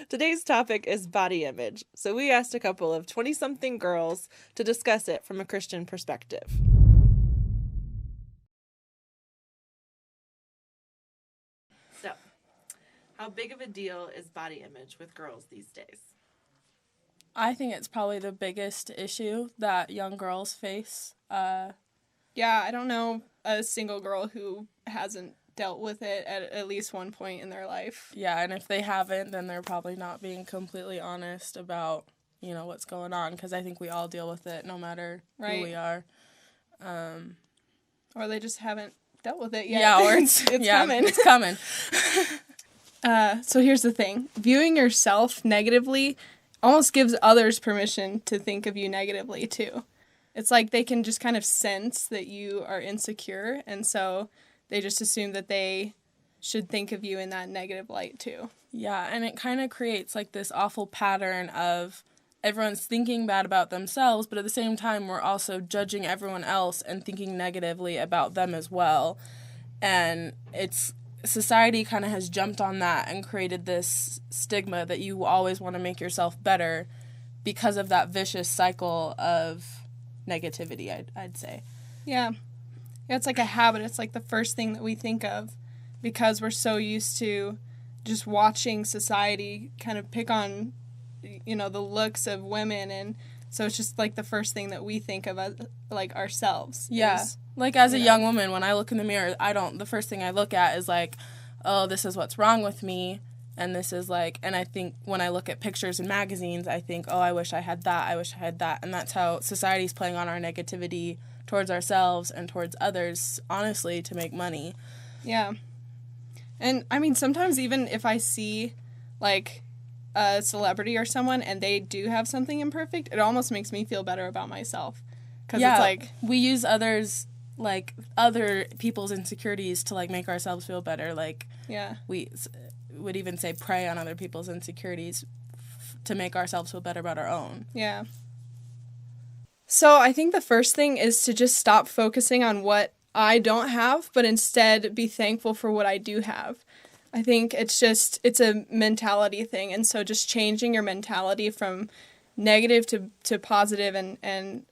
Today's topic is body image, so we asked a couple of 20-something girls to discuss it from a Christian perspective. So, how big of a deal is body image with girls these days? I think it's probably the biggest issue that young girls face. Yeah, I don't know a single girl who hasn't dealt with it at least one point in their life. Yeah, and if they haven't, then they're probably not being completely honest about, what's going on, because I think we all deal with it no matter who we are. Or they just haven't dealt with it yet. Yeah, or it's coming. It's coming. So here's the thing. Viewing yourself negatively almost gives others permission to think of you negatively, too. It's like they can just kind of sense that you are insecure, and so they just assume that they should think of you in that negative light, too. Yeah, and it kind of creates, like, this awful pattern of everyone's thinking bad about themselves, but at the same time, we're also judging everyone else and thinking negatively about them as well. And society kind of has jumped on that and created this stigma that you always want to make yourself better because of that vicious cycle of negativity, I'd say. Yeah. It's like a habit. It's like the first thing that we think of because we're so used to just watching society kind of pick on, the looks of women. And so it's just like the first thing that we think of as, like, ourselves. Yeah. Like, as a young woman, when I look in the mirror, the first thing I look at is like, oh, this is what's wrong with me. And this is like, and I think when I look at pictures in magazines, I think, oh, I wish I had that. I wish I had that. And that's how society's playing on our negativity towards ourselves and towards others, honestly, to make money. Yeah. And, I mean, sometimes even if I see, like, a celebrity or someone and they do have something imperfect, it almost makes me feel better about myself. Because it's like... we use others... like, other people's insecurities to, like, make ourselves feel better. Like, we would even say prey on other people's insecurities to make ourselves feel better about our own. Yeah. So I think the first thing is to just stop focusing on what I don't have, but instead be thankful for what I do have. I think it's a mentality thing. And so just changing your mentality from negative to positive and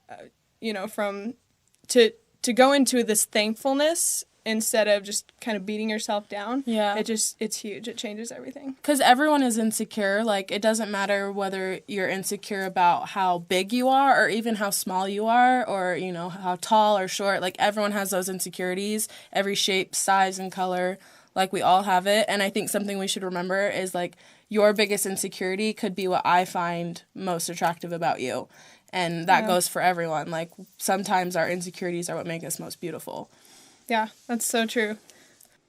to go into this thankfulness instead of just kind of beating yourself down. Yeah. It's huge. It changes everything. Because everyone is insecure. Like, it doesn't matter whether you're insecure about how big you are or even how small you are or, how tall or short. Like, everyone has those insecurities, every shape, size, and color. Like, we all have it. And I think something we should remember is, like, your biggest insecurity could be what I find most attractive about you. And that goes for everyone. Like, sometimes our insecurities are what make us most beautiful. Yeah, that's so true.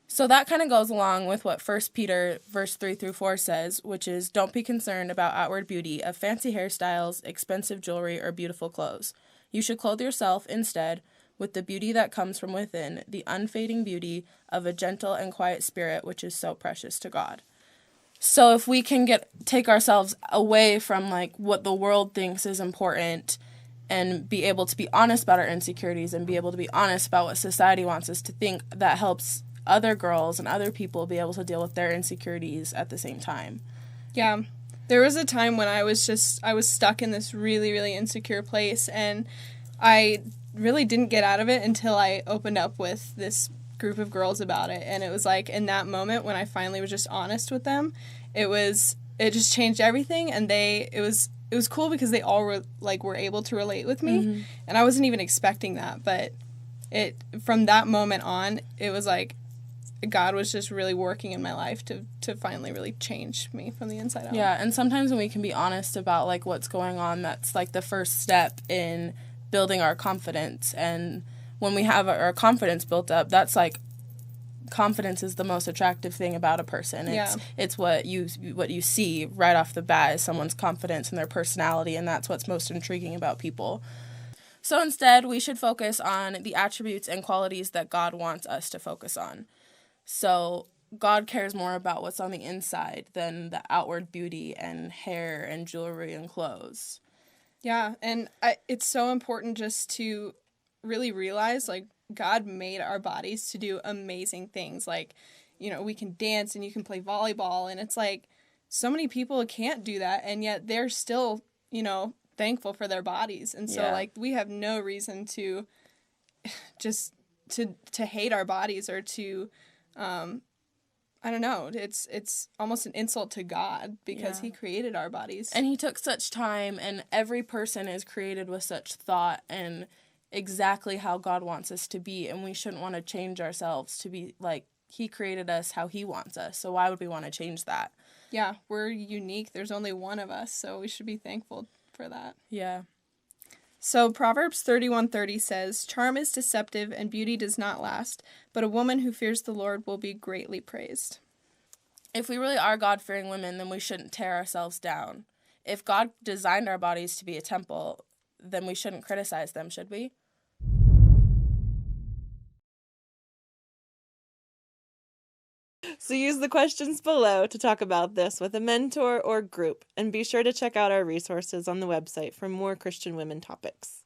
So that kind of goes along with what 1 Peter verse 3-4 says, which is, don't be concerned about outward beauty of fancy hairstyles, expensive jewelry, or beautiful clothes. You should clothe yourself instead with the beauty that comes from within, the unfading beauty of a gentle and quiet spirit, which is so precious to God. So if we can take ourselves away from, like, what the world thinks is important and be able to be honest about our insecurities and be able to be honest about what society wants us to think, that helps other girls and other people be able to deal with their insecurities at the same time. Yeah. There was a time when I was stuck in this really, really insecure place, and I really didn't get out of it until I opened up with this group of girls about it. And it was like in that moment when I finally was just honest with them, it just changed everything. And it was cool because they all were able to relate with me. Mm-hmm. And I wasn't even expecting that, but from that moment on, it was like God was just really working in my life to finally really change me from the inside out. Yeah, and sometimes when we can be honest about, like, what's going on, that's, like, the first step in building our confidence. And when we have our confidence built up, that's, like, confidence is the most attractive thing about a person. It's what you see right off the bat is someone's confidence and their personality, and that's what's most intriguing about people. So instead, we should focus on the attributes and qualities that God wants us to focus on. So God cares more about what's on the inside than the outward beauty and hair and jewelry and clothes. Yeah, and it's so important just to really realize, like, God made our bodies to do amazing things. Like, we can dance and you can play volleyball, and it's like so many people can't do that, and yet they're still, thankful for their bodies. And so, like, we have no reason to just to hate our bodies or to, I don't know, it's almost an insult to God because he created our bodies. And he took such time, and every person is created with such thought and exactly how God wants us to be, and we shouldn't want to change ourselves to be like he created us how he wants us. So why would we want to change that? Yeah, we're unique. There's only one of us, so we should be thankful for that. Yeah. So Proverbs 31:30 says, "Charm is deceptive and beauty does not last, but a woman who fears the Lord will be greatly praised." If we really are God-fearing women, then we shouldn't tear ourselves down. If God designed our bodies to be a temple, then we shouldn't criticize them, should we? So use the questions below to talk about this with a mentor or group, and be sure to check out our resources on the website for more Christian women topics.